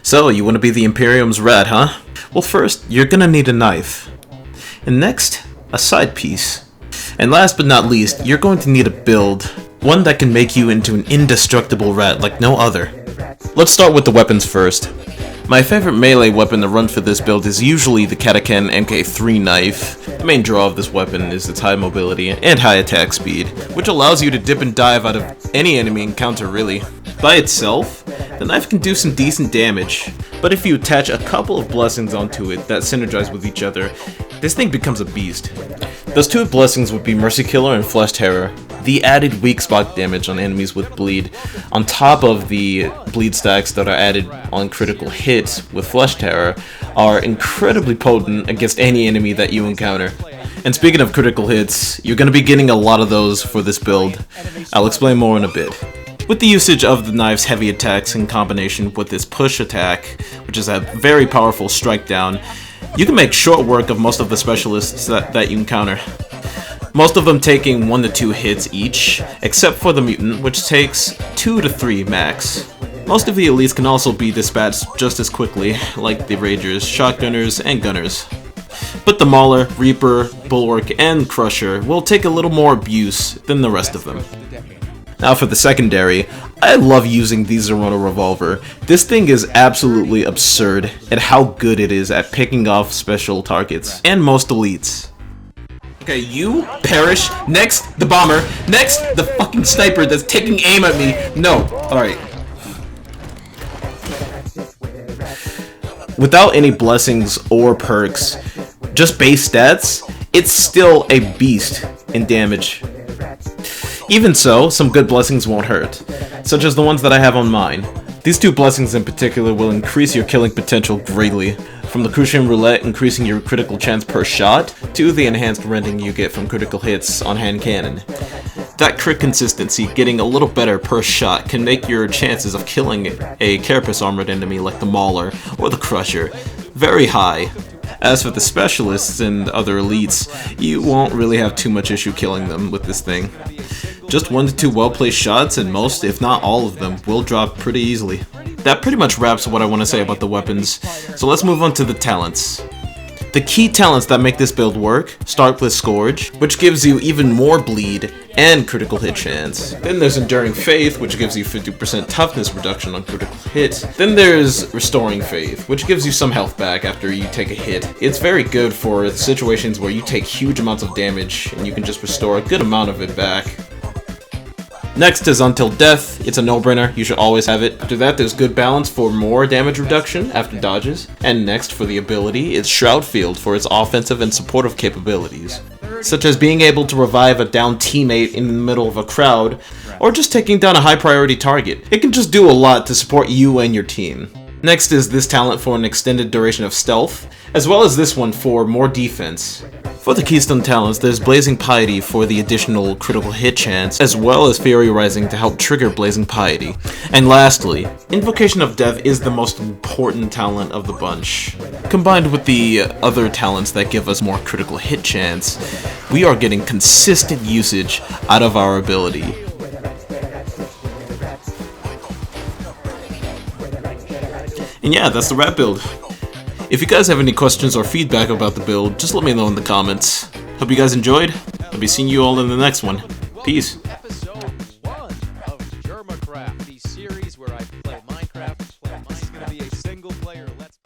So, you want to be the Imperium's rat, huh? Well, first, you're gonna need a knife. And next, a side piece. And last but not least, you're going to need a build. One that can make you into an indestructible rat like no other. Let's start with the weapons first. My favorite melee weapon to run for this build is usually the Kataken MK3 knife. The main draw of this weapon is its high mobility and high attack speed, which allows you to dip and dive out of any enemy encounter really. By itself, the knife can do some decent damage, but if you attach a couple of blessings onto it that synergize with each other, this thing becomes a beast. Those two blessings would be Mercy Killer and Flesh Terror. The added weak spot damage on enemies with bleed, on top of the bleed stacks that are added on critical hits with Flesh Terror, are incredibly potent against any enemy that you encounter. And speaking of critical hits, you're going to be getting a lot of those for this build. I'll explain more in a bit. With the usage of the knife's heavy attacks in combination with its push attack, which is a very powerful strike down, you can make short work of most of the specialists that you encounter. Most of them taking 1 to 2 hits each, except for the mutant, which takes 2 to 3 max. Most of the elites can also be dispatched just as quickly, like the Ragers, Shotgunners, and Gunners. But the Mauler, Reaper, Bulwark, and Crusher will take a little more abuse than the rest of them. Now for the secondary, I love using the Zerona Revolver. This thing is absolutely absurd at how good it is at picking off special targets, and most elites. Okay, you perish. Next, the bomber. Next, the fucking sniper that's taking aim at me. No. Alright. Without any blessings or perks, just base stats, it's still a beast in damage. Even so, some good blessings won't hurt, such as the ones that I have on mine. These two blessings in particular will increase your killing potential greatly, from the Crucian Roulette increasing your critical chance per shot, to the enhanced rending you get from critical hits on hand cannon. That crit consistency getting a little better per shot can make your chances of killing a carapace armored enemy like the Mauler or the Crusher very high. As for the specialists and other elites, you won't really have too much issue killing them with this thing. Just 1 to 2 well-placed shots and most, if not all of them, will drop pretty easily. That pretty much wraps what I want to say about the weapons, so let's move on to the talents. The key talents that make this build work start with Scourge, which gives you even more bleed and critical hit chance. Then there's Enduring Faith, which gives you 50% toughness reduction on critical hits. Then there's Restoring Faith, which gives you some health back after you take a hit. It's very good for situations where you take huge amounts of damage and you can just restore a good amount of it back. Next is Until Death. It's a no-brainer, you should always have it. After that, there's Good Balance for more damage reduction after dodges. And next, for the ability, it's Shroud Field for its offensive and supportive capabilities, such as being able to revive a downed teammate in the middle of a crowd, or just taking down a high-priority target. It can just do a lot to support you and your team. Next is this talent for an extended duration of stealth, as well as this one for more defense. For the Keystone talents, there's Blazing Piety for the additional critical hit chance, as well as Fury Rising to help trigger Blazing Piety. And lastly, Invocation of Death is the most important talent of the bunch. Combined with the other talents that give us more critical hit chance, we are getting consistent usage out of our ability. And yeah, that's the rat build. If you guys have any questions or feedback about the build, just let me know in the comments. Hope you guys enjoyed. I'll be seeing you all in the next one. Peace. Episode 1 of Germacraft, the series where I play Minecraft. This is going to be a single player.